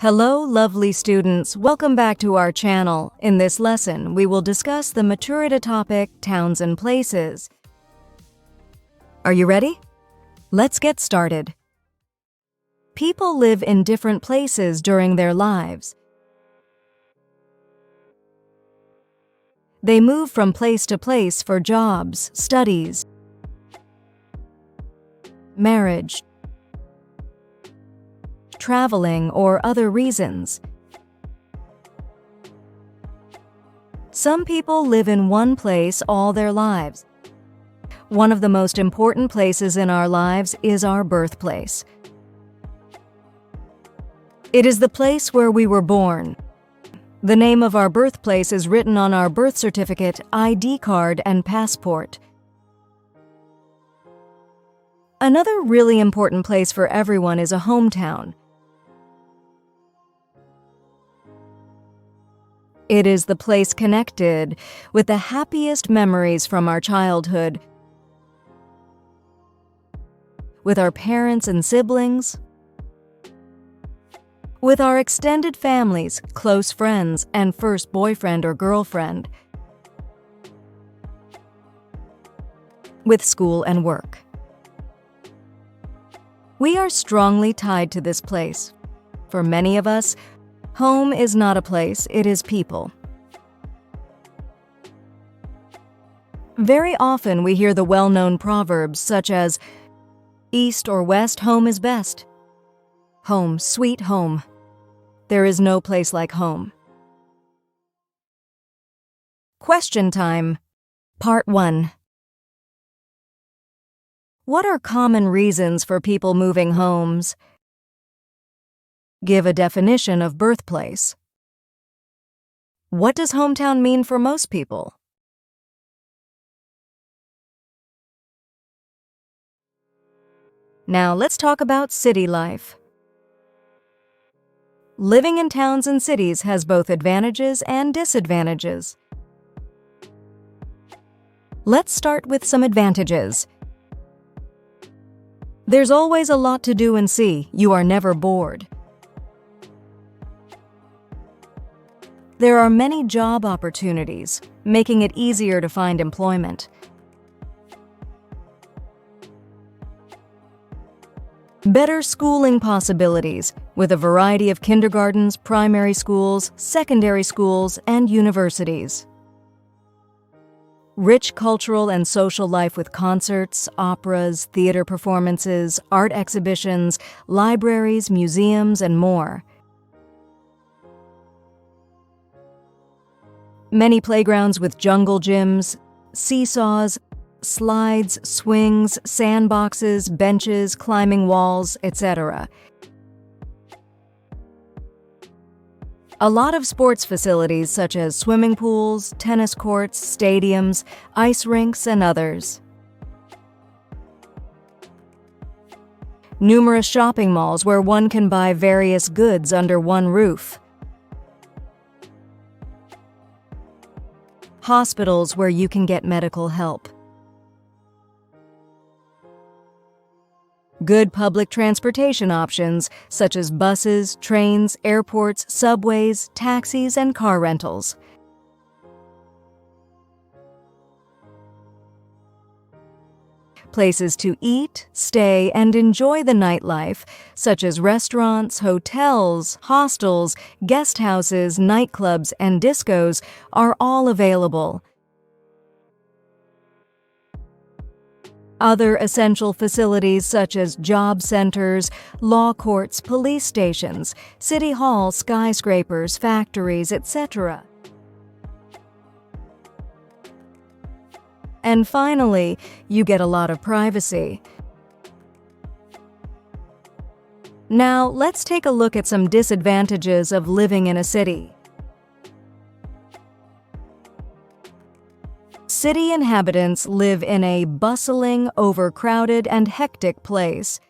Hello, lovely students. Welcome back to our channel. In this lesson, we will discuss the Maturita topic, towns and places. Are you ready? Let's get started. People live in different places during their lives. They move from place to place for jobs, studies, marriage, traveling, or other reasons. Some people live in one place all their lives. One of the most important places in our lives is our birthplace. It is the place where we were born. The name of our birthplace is written on our birth certificate, ID card, and passport. Another really important place for everyone is a hometown. It is the place connected with the happiest memories from our childhood, with our parents and siblings, with our extended families, close friends, and first boyfriend or girlfriend, with school and work. We are strongly tied to this place. For many of us, home is not a place, it is people. Very often we hear the well-known proverbs such as, "East or west, home is best." Home, sweet home. There is no place like home. Question time. Part 1. What are common reasons for people moving homes? Give a definition of birthplace. What does hometown mean for most people? Now let's talk about city life. Living in towns and cities has both advantages and disadvantages. Let's start with some advantages. There's always a lot to do and see. You are never bored. There are many job opportunities, making it easier to find employment. Better schooling possibilities, with a variety of kindergartens, primary schools, secondary schools, and universities. Rich cultural and social life with concerts, operas, theater performances, art exhibitions, libraries, museums, and more. Many playgrounds with jungle gyms, seesaws, slides, swings, sandboxes, benches, climbing walls, etc. A lot of sports facilities such as swimming pools, tennis courts, stadiums, ice rinks, and others. Numerous shopping malls where one can buy various goods under one roof. Hospitals where you can get medical help. Good public transportation options such as buses, trains, airports, subways, taxis, and car rentals. Places to eat, stay, and enjoy the nightlife, such as restaurants, hotels, hostels, guest houses, nightclubs, and discos, are all available. Other essential facilities such as job centers, law courts, police stations, city hall, skyscrapers, factories, etc. And finally, you get a lot of privacy. Now, let's take a look at some disadvantages of living in a city. City inhabitants live in a bustling, overcrowded, and hectic place.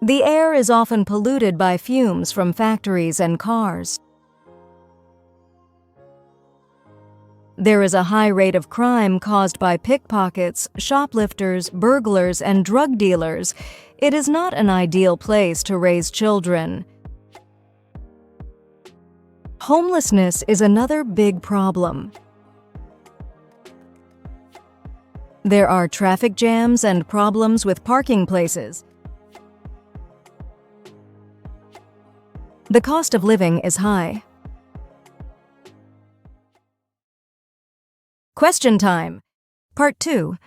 The air is often polluted by fumes from factories and cars. There is a high rate of crime caused by pickpockets, shoplifters, burglars, and drug dealers. It is not an ideal place to raise children. Homelessness is another big problem. There are traffic jams and problems with parking places. The cost of living is high. Question time. Part 2.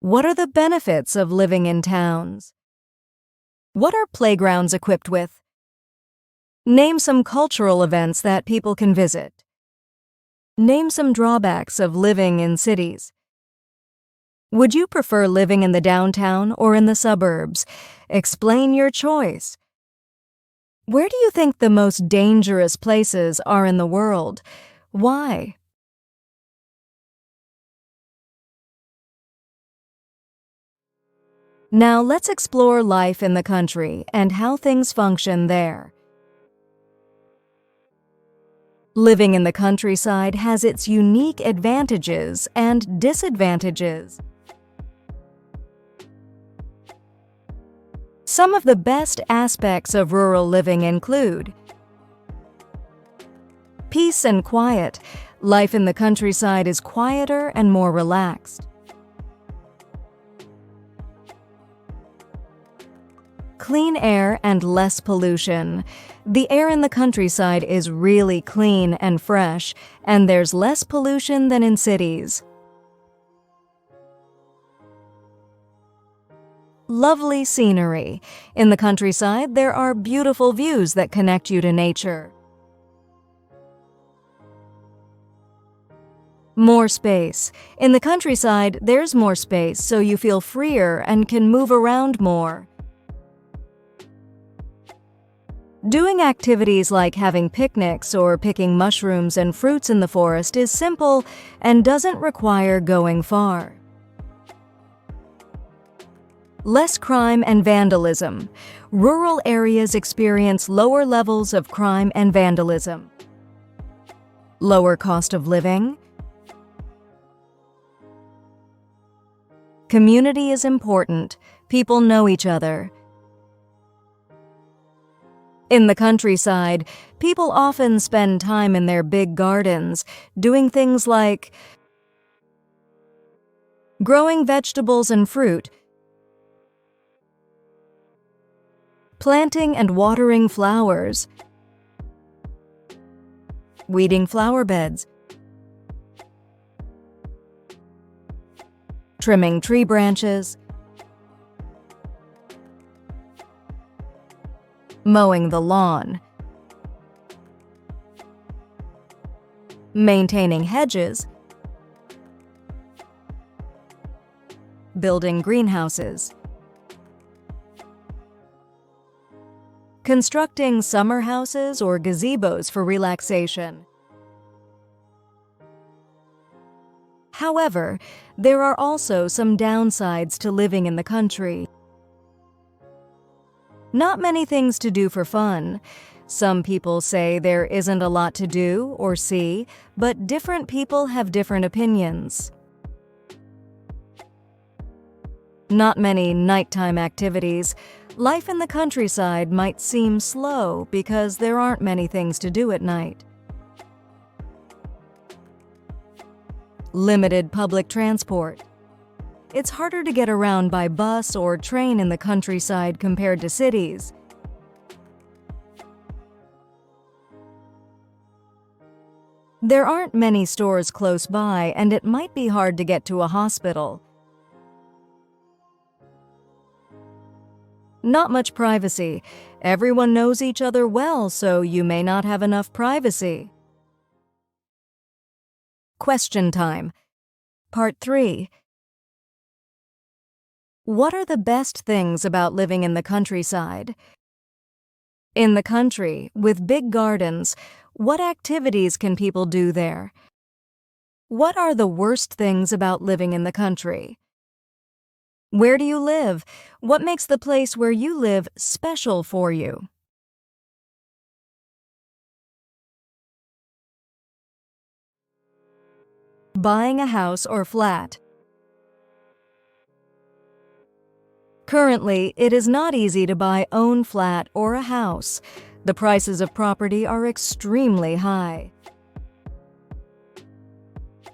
What are the benefits of living in towns? What are playgrounds equipped with? Name some cultural events that people can visit. Name some drawbacks of living in cities. Would you prefer living in the downtown or in the suburbs? Explain your choice. Where do you think the most dangerous places are in the world? Why? Now let's explore life in the country and how things function there. Living in the countryside has its unique advantages and disadvantages. Some of the best aspects of rural living include peace and quiet. Life in the countryside is quieter and more relaxed. Clean air and less pollution. The air in the countryside is really clean and fresh, and there's less pollution than in cities. Lovely scenery. In the countryside, there are beautiful views that connect you to nature. More space. In the countryside, there's more space, so you feel freer and can move around more. Doing activities like having picnics or picking mushrooms and fruits in the forest is simple and doesn't require going far. Less crime and vandalism. Rural areas experience lower levels of crime and vandalism. Lower cost of living. Community is important. People know each other. In the countryside, people often spend time in their big gardens, doing things like growing vegetables and fruit, planting and watering flowers, weeding flower beds, trimming tree branches, mowing the lawn, maintaining hedges, building greenhouses, constructing summer houses or gazebos for relaxation. However, there are also some downsides to living in the country. Not many things to do for fun. Some people say there isn't a lot to do or see, but different people have different opinions. Not many nighttime activities. Life in the countryside might seem slow because there aren't many things to do at night. Limited public transport. It's harder to get around by bus or train in the countryside compared to cities. There aren't many stores close by, and it might be hard to get to a hospital. Not much privacy. Everyone knows each other well, so you may not have enough privacy. Question time. Part 3. What are the best things about living in the countryside? In the country, with big gardens, what activities can people do there? What are the worst things about living in the country? Where do you live? What makes the place where you live special for you? Buying a house or flat. Currently, it is not easy to buy own flat or a house. The prices of property are extremely high.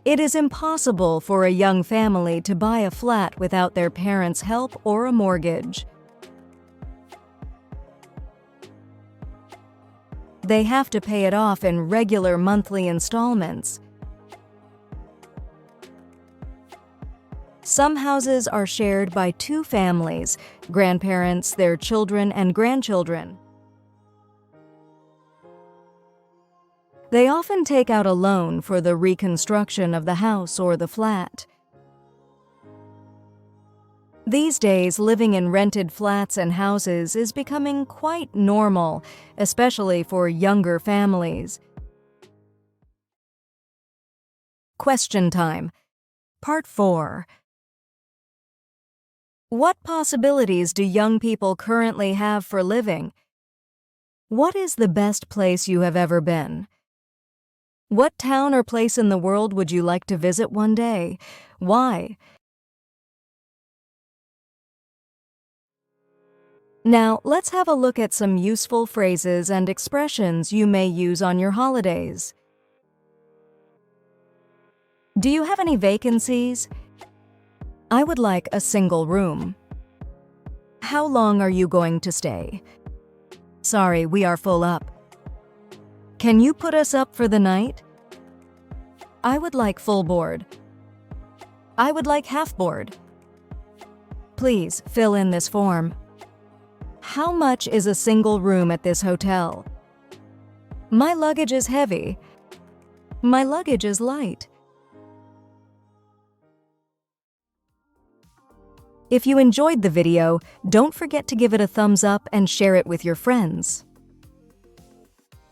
It is impossible for a young family to buy a flat without their parents' help or a mortgage. They have to pay it off in regular monthly installments. Some houses are shared by two families, grandparents, their children, and grandchildren. They often take out a loan for the reconstruction of the house or the flat. These days, living in rented flats and houses is becoming quite normal, especially for younger families. Question time. Part 4. What possibilities do young people currently have for living? What is the best place you have ever been? What town or place in the world would you like to visit one day? Why? Now, let's have a look at some useful phrases and expressions you may use on your holidays. Do you have any vacancies? I would like a single room. How long are you going to stay? Sorry, we are full up. Can you put us up for the night? I would like full board. I would like half board. Please fill in this form. How much is a single room at this hotel? My luggage is heavy. My luggage is light. If you enjoyed the video, don't forget to give it a thumbs up and share it with your friends.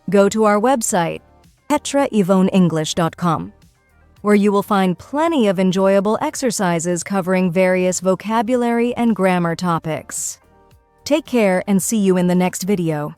Go to our website, petraivonenglish.com, where you will find plenty of enjoyable exercises covering various vocabulary and grammar topics. Take care and see you in the next video.